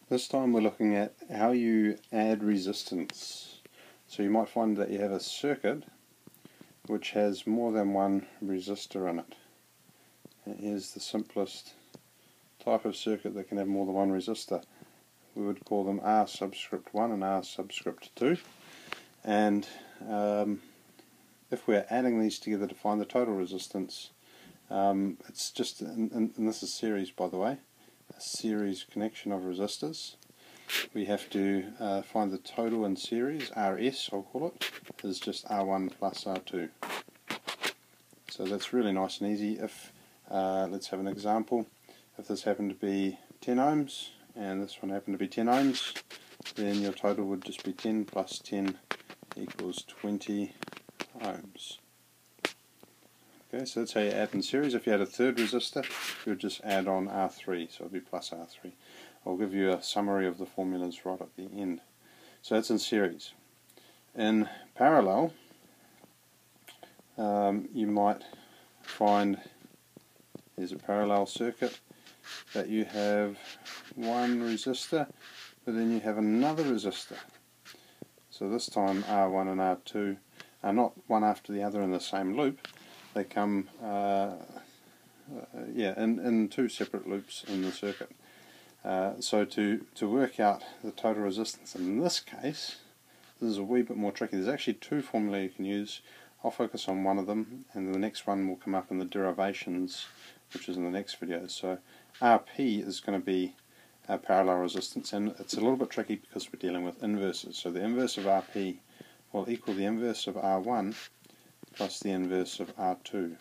This time we're looking at how you add resistance. So you might find that you have a circuit which has more than one resistor in it. And here's the simplest type of circuit that can have more than one resistor. We would call them R subscript 1 and R subscript 2. And if we're adding these together to find the total resistance, it's just, and this is series by the way, a series connection of resistors. We have to find the total in series, RS I'll call it, is just R1 plus R2. So that's really nice and easy. If let's have an example. If this happened to be 10 ohms and this one happened to be 10 ohms, then your total would just be 10 plus 10 equals 20 ohms. Okay, so that's how you add in series. If you had a third resistor, you would just add on R3, so it would be plus R3. I'll give you a summary of the formulas right at the end. So that's in series. In parallel, you might find there's a parallel circuit that you have one resistor, but then you have another resistor. So this time R1 and R2 are not one after the other in the same loop. They come in two separate loops in the circuit. So to work out the total resistance in this case, this is a wee bit more tricky. There's actually two formulae you can use. I'll focus on one of them, and the next one will come up in the derivations, which is in the next video. So RP is going to be a parallel resistance, and it's a little bit tricky because we're dealing with inverses. So the inverse of RP will equal the inverse of R1 plus the inverse of R2. And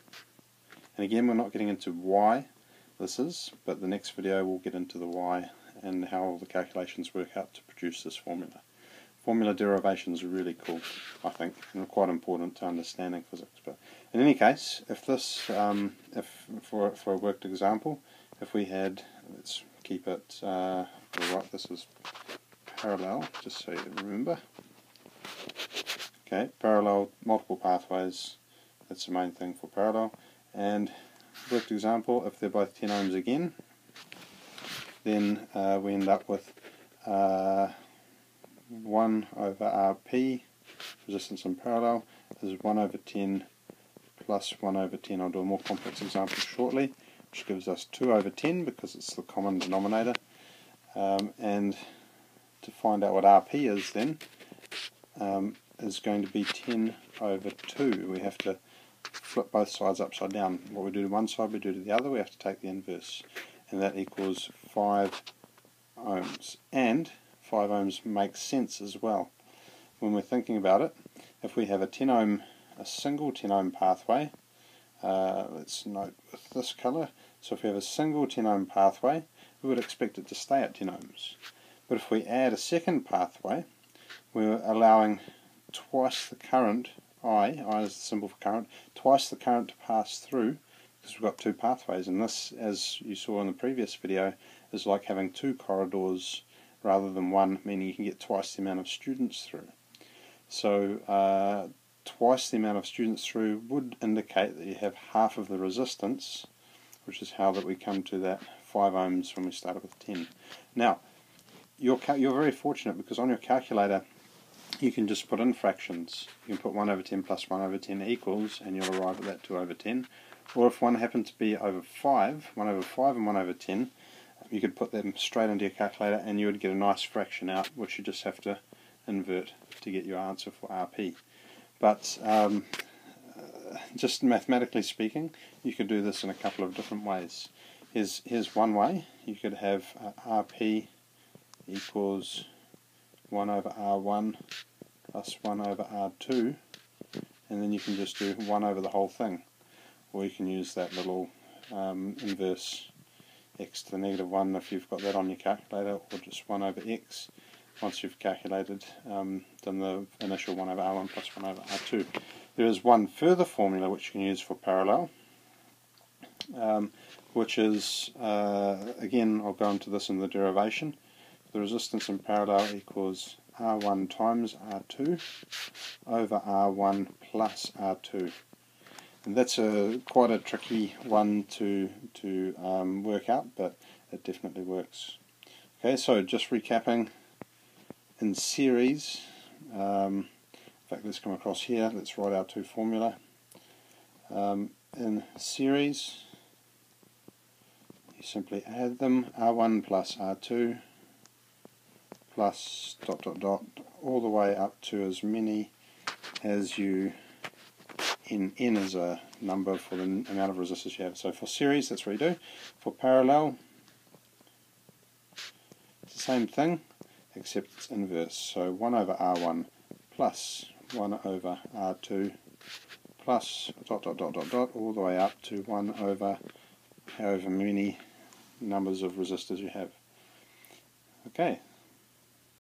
again, we're not getting into why this is, but the next video we'll get into the why and how all the calculations work out to produce this formula. Formula derivations are really cool, I think, and quite important to understanding physics. But in any case, if this, for a worked example, if we had, let's keep it, we'll write this as parallel, just so you remember. Okay, parallel, multiple pathways, that's the main thing for parallel. And worked example, if they're both 10 ohms again, then we end up with 1 over Rp, resistance in parallel, is 1 over 10 plus 1 over 10. I'll do a more complex example shortly, which gives us 2 over 10 because it's the common denominator. And to find out what Rp is then, is going to be 10 over 2. We have to flip both sides upside down. What we do to one side we do to the other, we have to take the inverse. And that equals 5 ohms. And 5 ohms makes sense as well. When we're thinking about it, if we have a single 10 ohm pathway, let's note with this colour, so if we have a single 10 ohm pathway, we would expect it to stay at 10 ohms. But if we add a second pathway, we're allowing twice the current, I is the symbol for current, twice the current to pass through, because we've got two pathways, and this, as you saw in the previous video, is like having two corridors rather than one, meaning you can get twice the amount of students through. So twice the amount of students through would indicate that you have half of the resistance, which is how that we come to that 5 ohms when we started with 10. Now, you're very fortunate because on your calculator you can just put in fractions. You can put 1 over 10 plus 1 over 10 equals, and you'll arrive at that 2 over 10. Or if one happened to be over 5, 1 over 5 and 1 over 10, you could put them straight into your calculator and you would get a nice fraction out, which you just have to invert to get your answer for Rp. But just mathematically speaking, you could do this in a couple of different ways. Here's one way. You could have Rp equals 1 over R1 plus 1 over R2, and then you can just do 1 over the whole thing. Or you can use that little inverse x to the negative 1 if you've got that on your calculator, or just 1 over x once you've calculated, done the initial 1 over R1 plus 1 over R2. There is one further formula which you can use for parallel, which is, again, I'll go into this in the derivation. The resistance in parallel equals R1 times R2 over R1 plus R2. And that's quite a tricky one to work out, but it definitely works. Okay, so just recapping, in series, in fact let's come across here, let's write our 2 formula. In series, you simply add them, R1 plus R2 plus ... all the way up to as many as you, n is a number for the amount of resistors you have. So for series, that's what you do. For parallel, it's the same thing, except it's inverse. So 1 over R1 plus 1 over R2 plus ... all the way up to 1 over however many numbers of resistors you have. Okay,